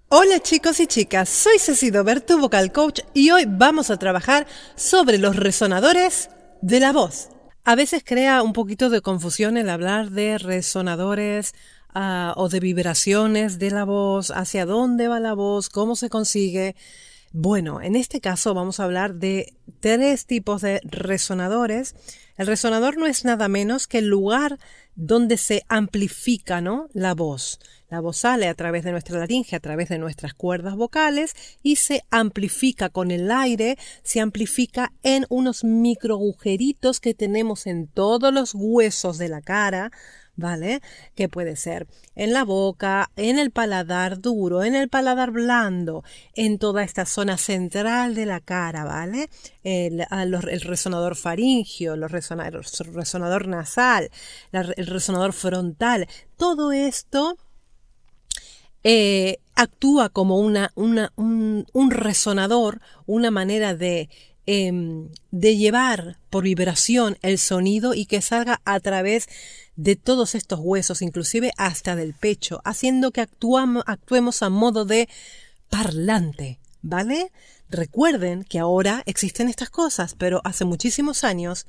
Hola chicos y chicas, soy Ceci Dover, tu vocal coach, y hoy vamos a trabajar sobre los resonadores de la voz. A veces crea un poquito de confusión el hablar de resonadores o de vibraciones de la voz, hacia dónde va la voz, cómo se consigue. Bueno, en este caso vamos a hablar de 3 tipos de resonadores. El resonador no es nada menos que el lugar donde se amplifica, ¿no?, la voz. La voz sale a través de nuestra laringe, a través de nuestras cuerdas vocales y se amplifica con el aire, se amplifica en unos micro agujeritos que tenemos en todos los huesos de la cara, ¿vale? Que puede ser en la boca, en el paladar duro, en el paladar blando, en toda esta zona central de la cara, ¿vale? El resonador faríngeo, el resonador nasal, el resonador frontal, todo esto actúa como un resonador, una manera de llevar por vibración el sonido y que salga a través de todos estos huesos, inclusive hasta del pecho, haciendo que actuemos a modo de parlante, ¿vale? Recuerden que ahora existen estas cosas, pero hace muchísimos años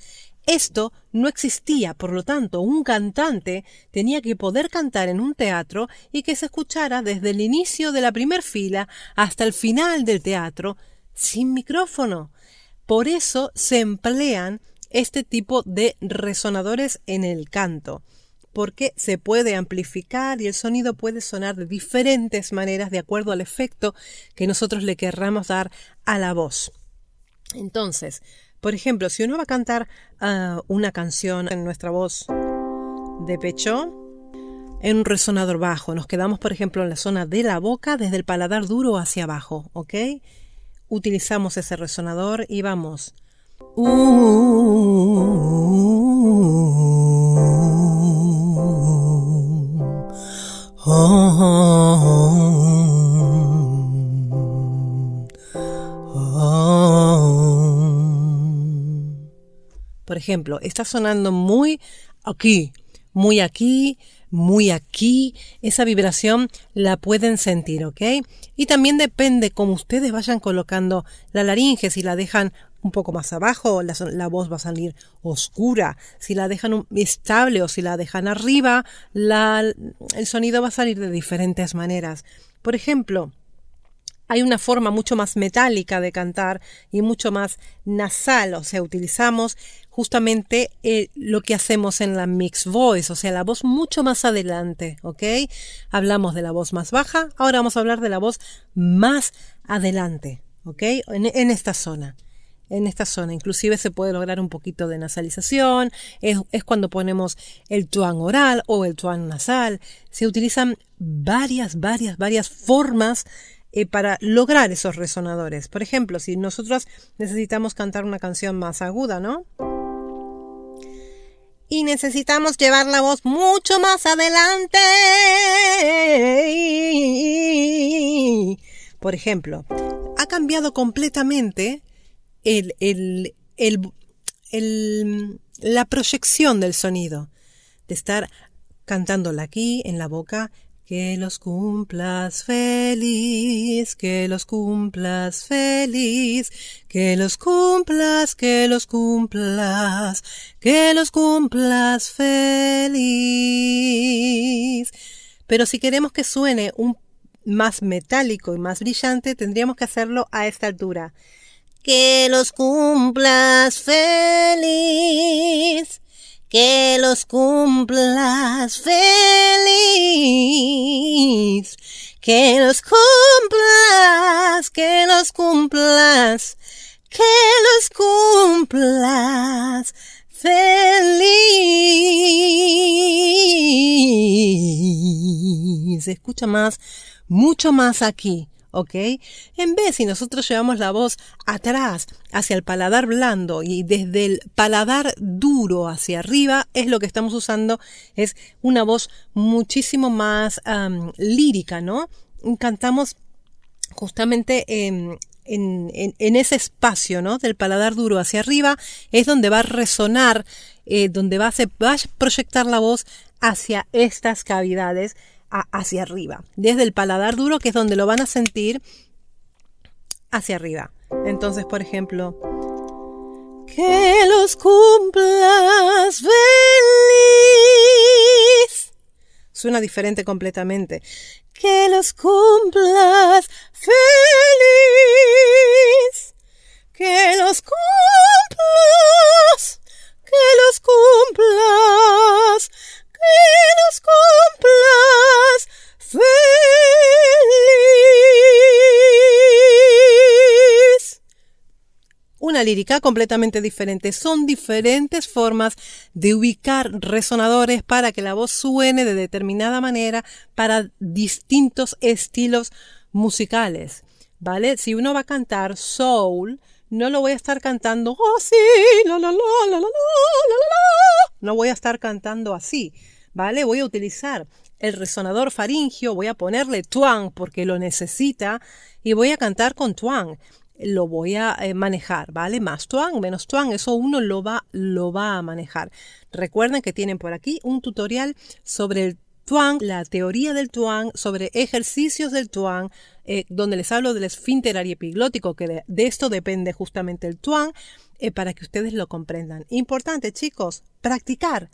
esto no existía, por lo tanto, un cantante tenía que poder cantar en un teatro y que se escuchara desde el inicio de la primera fila hasta el final del teatro sin micrófono. Por eso se emplean este tipo de resonadores en el canto, porque se puede amplificar y el sonido puede sonar de diferentes maneras de acuerdo al efecto que nosotros le querramos dar a la voz. Entonces, por ejemplo, si uno va a cantar una canción en nuestra voz de pecho, en un resonador bajo, nos quedamos, por ejemplo, en la zona de la boca, desde el paladar duro hacia abajo, ¿ok? Utilizamos ese resonador y vamos. Por ejemplo, está sonando muy aquí, muy aquí, muy aquí. Esa vibración la pueden sentir, ¿ok? Y también depende cómo ustedes vayan colocando la laringe. Si la dejan un poco más abajo, la voz va a salir oscura. Si la dejan estable o si la dejan arriba, el sonido va a salir de diferentes maneras. Por ejemplo, hay una forma mucho más metálica de cantar y mucho más nasal, o sea, utilizamos justamente lo que hacemos en la mixed voice, o sea, la voz mucho más adelante, ¿ok? Hablamos de la voz más baja, ahora vamos a hablar de la voz más adelante, ¿ok? En esta zona. En esta zona, inclusive se puede lograr un poquito de nasalización, es cuando ponemos el tuang oral o el tuang nasal. Se utilizan varias formas para lograr esos resonadores. Por ejemplo, si nosotros necesitamos cantar una canción más aguda, ¿no? Y necesitamos llevar la voz mucho más adelante. Por ejemplo, ha cambiado completamente la proyección del sonido, de estar cantándola aquí en la boca. Que los cumplas feliz, que los cumplas feliz, que los cumplas, que los cumplas, que los cumplas feliz. Pero si queremos que suene más metálico y más brillante, tendríamos que hacerlo a esta altura. Que los cumplas feliz. Que los cumplas feliz, que los cumplas, que los cumplas, que los cumplas feliz. Se escucha más, mucho más aquí. ¿Ok? En vez, si nosotros llevamos la voz atrás, hacia el paladar blando y desde el paladar duro hacia arriba, es lo que estamos usando, es una voz muchísimo más lírica, ¿no? Cantamos justamente en ese espacio, ¿no? Del paladar duro hacia arriba, es donde va a resonar, donde va a proyectar la voz hacia estas cavidades hacia arriba, desde el paladar duro, que es donde lo van a sentir, hacia arriba. Entonces, por ejemplo, que los cumplas feliz. Suena diferente completamente. Que los cumplas feliz. Que los cumplas. Que los cumplas. Que los cumplas feliz. Una lírica completamente diferente. Son diferentes formas de ubicar resonadores para que la voz suene de determinada manera para distintos estilos musicales, ¿vale? Si uno va a cantar soul, no lo voy a estar cantando así, la la la la la la la la. No voy a estar cantando así, ¿vale? Voy a utilizar el resonador faringio, voy a ponerle twang porque lo necesita y voy a cantar con twang. Lo voy a manejar, ¿vale? Más twang, menos twang, eso uno lo va a manejar. Recuerden que tienen por aquí un tutorial sobre el twang, la teoría del twang, sobre ejercicios del twang, donde les hablo del esfínter ariepiglótico, que de esto depende justamente el twang, para que ustedes lo comprendan. Importante, chicos, practicar.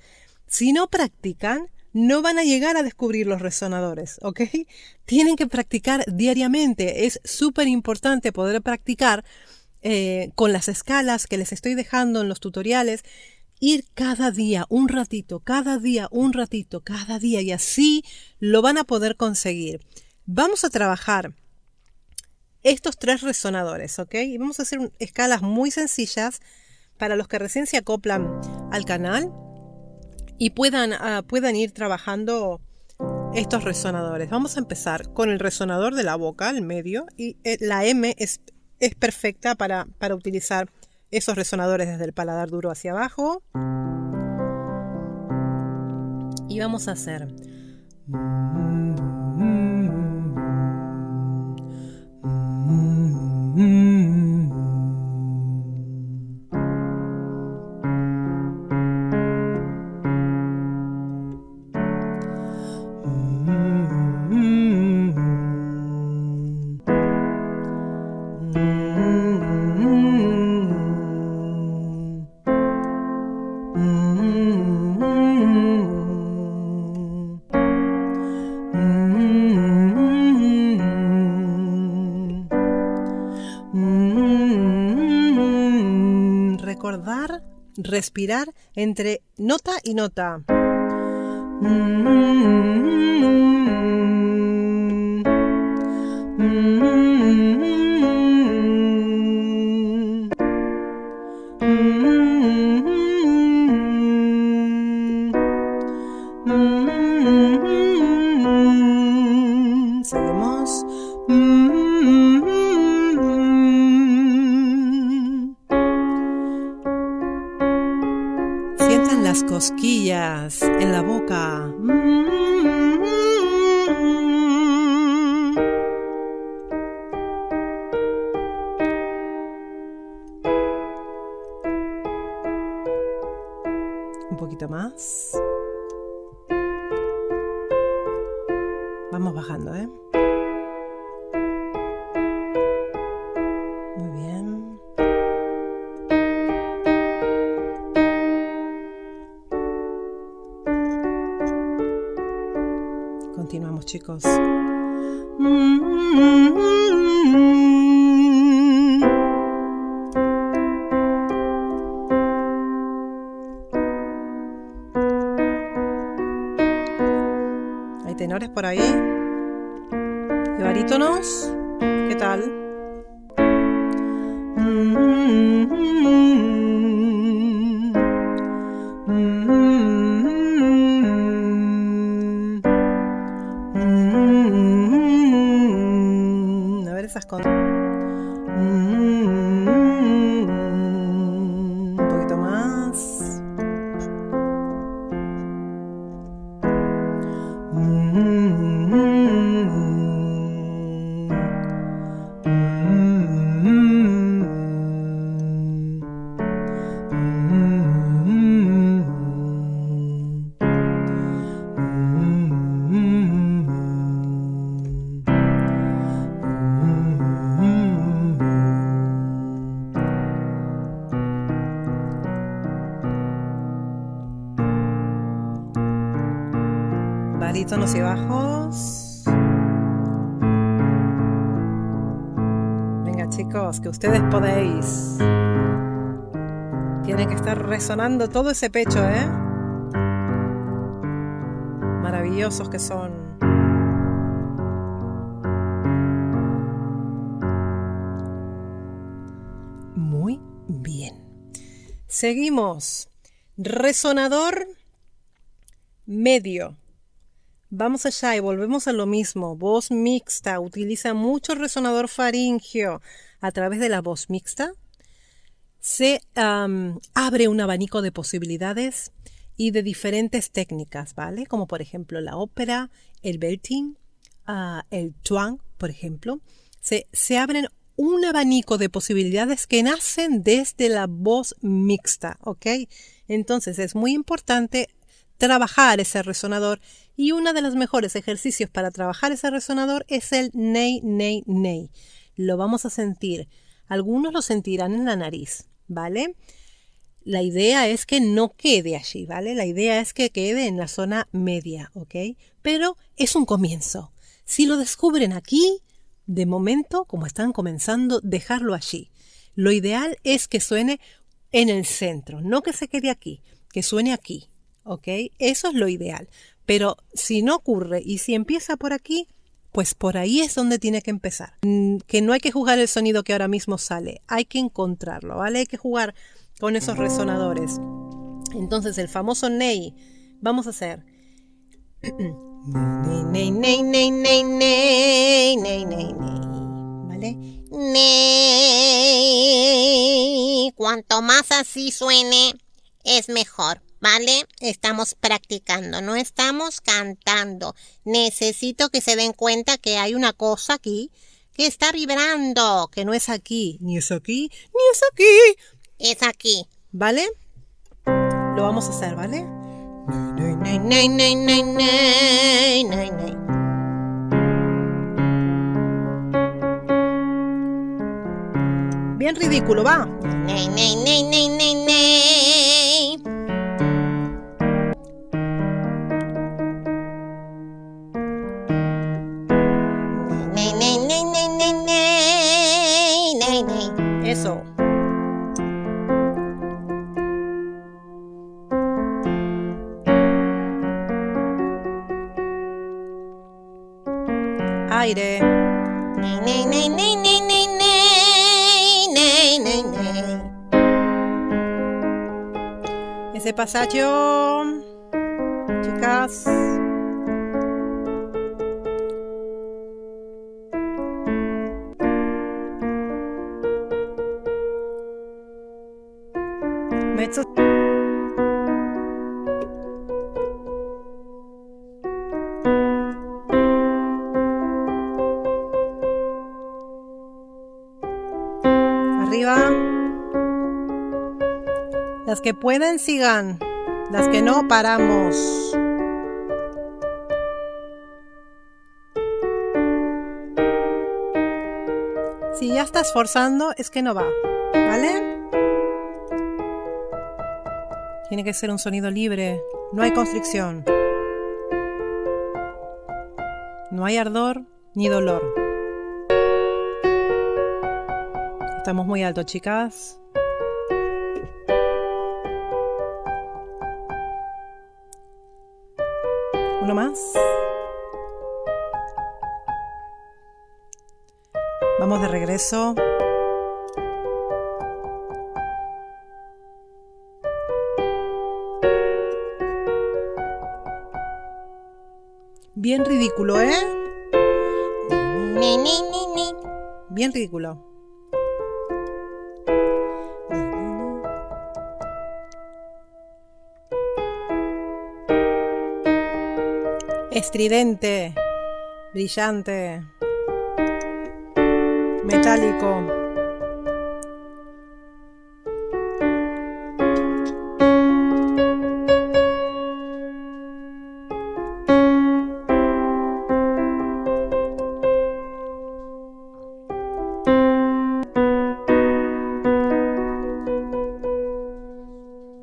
Si no practican, no van a llegar a descubrir los resonadores, ¿ok? Tienen que practicar diariamente. Es súper importante poder practicar con las escalas que les estoy dejando en los tutoriales. Ir cada día un ratito, cada día un ratito, cada día, y así lo van a poder conseguir. Vamos a trabajar estos 3 resonadores, ¿ok? Y vamos a hacer escalas muy sencillas para los que recién se acoplan al canal y puedan ir trabajando estos resonadores. Vamos a empezar con el resonador de la boca, el medio, y la M es perfecta para utilizar esos resonadores desde el paladar duro hacia abajo. Y vamos a hacer recordar, respirar entre nota y nota. Seguimos. Sientan las cosquillas en la boca. Un poquito más. Vamos bajando, ¿eh? Muy bien. Continuamos, chicos. Hay tenores por ahí. ¿Y barítonos? ¿Qué tal? A ver esas cosas. Un poquito más. y tonos y bajos. Venga, chicos, que ustedes podéis. Tiene que estar resonando todo ese pecho, ¿eh? Maravillosos que son. Muy bien. Seguimos. Resonador medio. Vamos allá y volvemos a lo mismo. Voz mixta. Utiliza mucho resonador faríngeo. A través de la voz mixta se abre un abanico de posibilidades y de diferentes técnicas, ¿vale? Como por ejemplo la ópera, el belting, el twang, por ejemplo. Se abren un abanico de posibilidades que nacen desde la voz mixta, ¿ok? Entonces es muy importante trabajar ese resonador y uno de los mejores ejercicios para trabajar ese resonador es el ney, ney, ney. Lo vamos a sentir. Algunos lo sentirán en la nariz, ¿vale? La idea es que no quede allí, ¿vale? La idea es que quede en la zona media, ¿ok? Pero es un comienzo. Si lo descubren aquí, de momento, como están comenzando, dejarlo allí. Lo ideal es que suene en el centro, no que se quede aquí, que suene aquí, ¿ok? Eso es lo ideal. Pero si no ocurre y si empieza por aquí, pues por ahí es donde tiene que empezar. Que no hay que jugar el sonido que ahora mismo sale, hay que encontrarlo, ¿vale? Hay que jugar con esos resonadores. Entonces el famoso ney, vamos a hacer ney, ney, ney, ney, ney, ney, ney, ney, ¿vale? Ney. Cuanto más así suene, es mejor, ¿vale? Estamos practicando, no estamos cantando. Necesito que se den cuenta que hay una cosa aquí que está vibrando, Que no es aquí, ni es aquí, ni es aquí. es aquí. ¿Vale? Lo vamos a hacer, ¿vale? Ney, ney, ney, ney, ney, ney, ney. Bien ridículo, va. Ney, ney, ney, ney, ney, ney. Ney, ney, ney, ney, ney, ney, ney, ney. Eso. Aire. Ney, ney, ney, ney, ney, ney, ney, ney, ney, ney. Ese pasaggio, chicas. Mezzo. Arriba. Las que pueden, sigan. Las que no, paramos. Si ya estás forzando, es que no va. ¿Vale? Tiene que ser un sonido libre. No hay constricción. No hay ardor ni dolor. Estamos muy alto, chicas. Uno más. Vamos de regreso. Bien ridículo, ¿eh? Ni, ni, ni, ni. Bien ridículo. Estridente, brillante, metálico.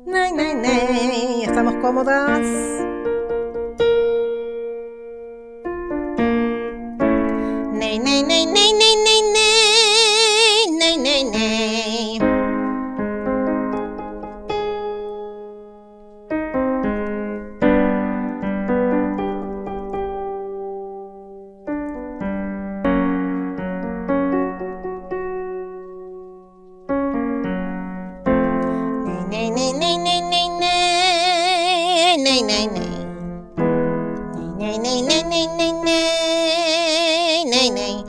Nay, nay, nay. ¿Estamos cómodas? nay, nay, nay, nay, nay, nay, nay, nay, nay. Nay, nay, nay, nay, nay, nay, nay, nay, nay. Nay, nay, nay, nay, nay, nay, nay, nay.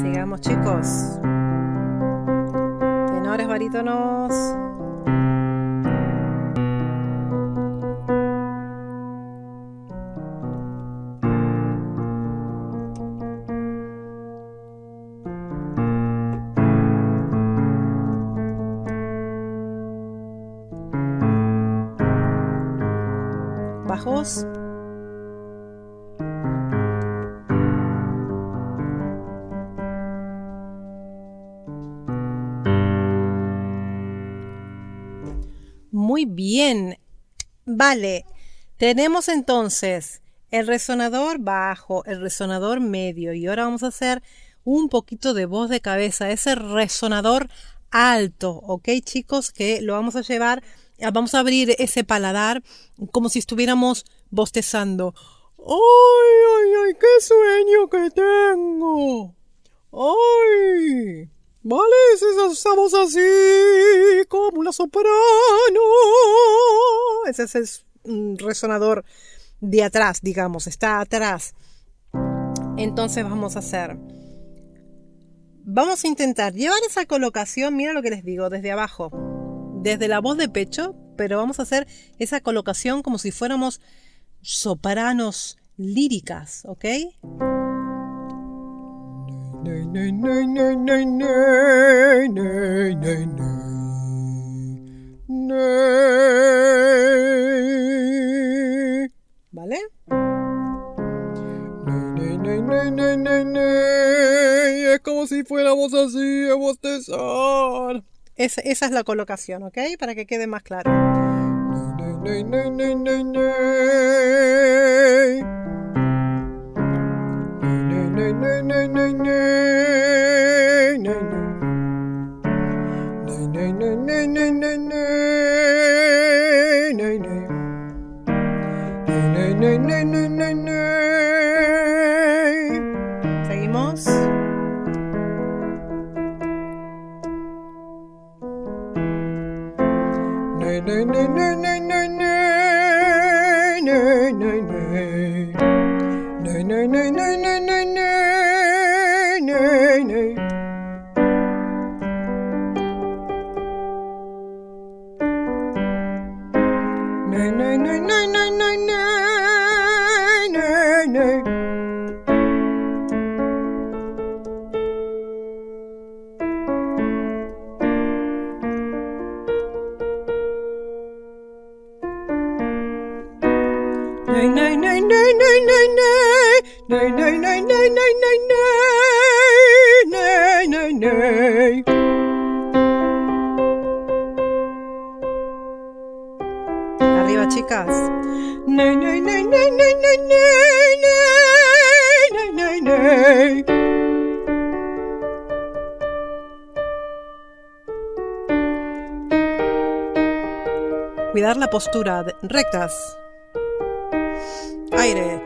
Sigamos, chicos. Tenores, barítonos. Bajos. Muy bien. Vale. Tenemos entonces el resonador bajo, el resonador medio y ahora vamos a hacer un poquito de voz de cabeza, ese resonador alto, ¿ok, chicos? Que lo vamos a llevar, vamos a abrir ese paladar como si estuviéramos bostezando. ¡Ay, ay, ay! ¡Qué sueño que tengo! ¡Ay! Vale, estamos así, como una soprano. Ese es el resonador de atrás, digamos, está atrás. Entonces vamos a intentar llevar esa colocación, mira lo que les digo, desde abajo, desde la voz de pecho, pero vamos a hacer esa colocación como si fuéramos sopranos líricas, ¿ok? ¿Vale? Es como si fuéramos así a bostezar. Esa es la colocación, ¿ok? Para que quede más claro. Seguimos. Arriba, chicas. Cuidar la postura, rectas. Aire.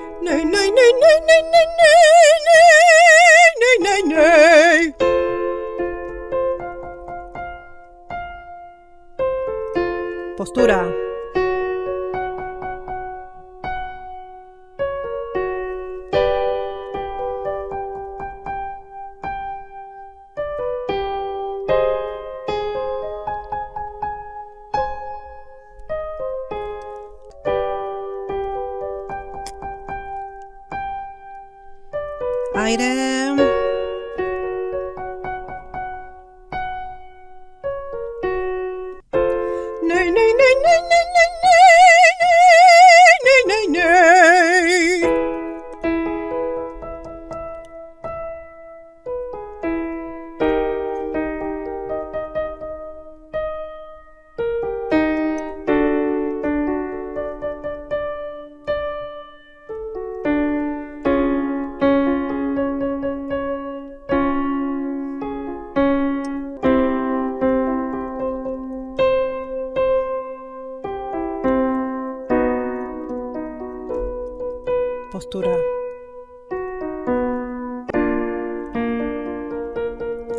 Postura. Aire.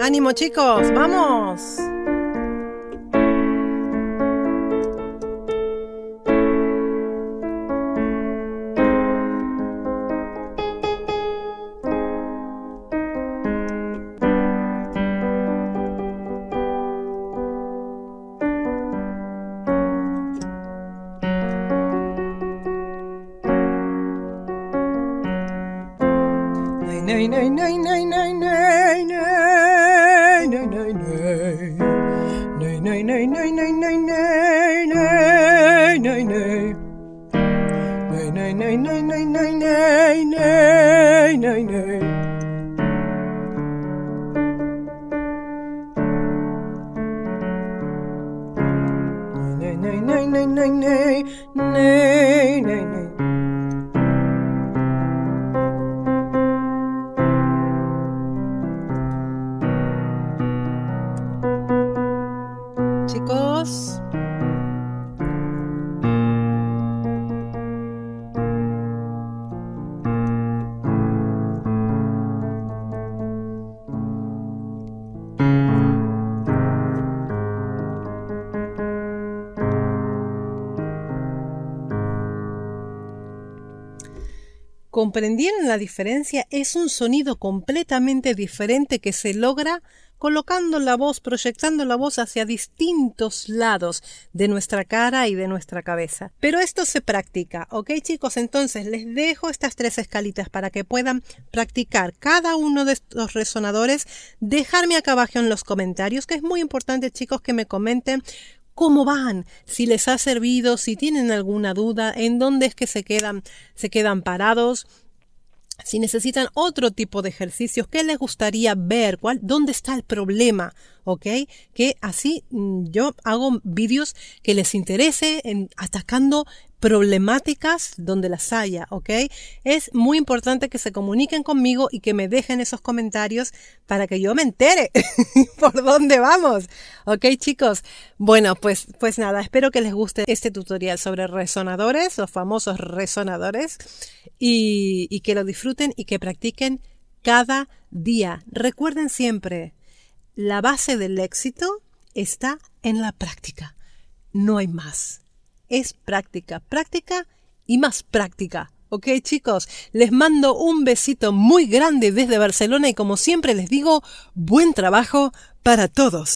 ¡Ánimo, chicos! ¡Vamos! Nay, nay, nay, nay, nay, nay, nay, nay, nay, nay. Nay, nay, nay, nay, nay, nay, nay, nay, nay, nay. Nay, nay, nay, nay, nay, nay, nay, nay, nay, nay. Nay, nay, nay, nay, nay, nay, nay, nay, nay. Chicos, ¿comprendieron la diferencia? Es un sonido completamente diferente que se logra colocando la voz, proyectando la voz hacia distintos lados de nuestra cara y de nuestra cabeza. Pero esto se practica, ¿ok, chicos? Entonces les dejo estas 3 escalitas para que puedan practicar cada uno de estos resonadores. Dejarme acá abajo en los comentarios, que es muy importante, chicos, que me comenten cómo van, si les ha servido, si tienen alguna duda, en dónde es que se quedan parados. Si necesitan otro tipo de ejercicios, ¿qué les gustaría ver? ¿Dónde está el problema? ¿Ok? Que así yo hago vídeos que les interese atacando problemáticas donde las haya, ¿ok? Es muy importante que se comuniquen conmigo y que me dejen esos comentarios para que yo me entere por dónde vamos, ¿ok, chicos? Bueno, pues nada, espero que les guste este tutorial sobre resonadores, los famosos resonadores, y que lo disfruten y que practiquen cada día. Recuerden siempre, la base del éxito está en la práctica, no hay más. Es práctica, práctica y más práctica. ¿Ok, chicos? Les mando un besito muy grande desde Barcelona y como siempre les digo, buen trabajo para todos.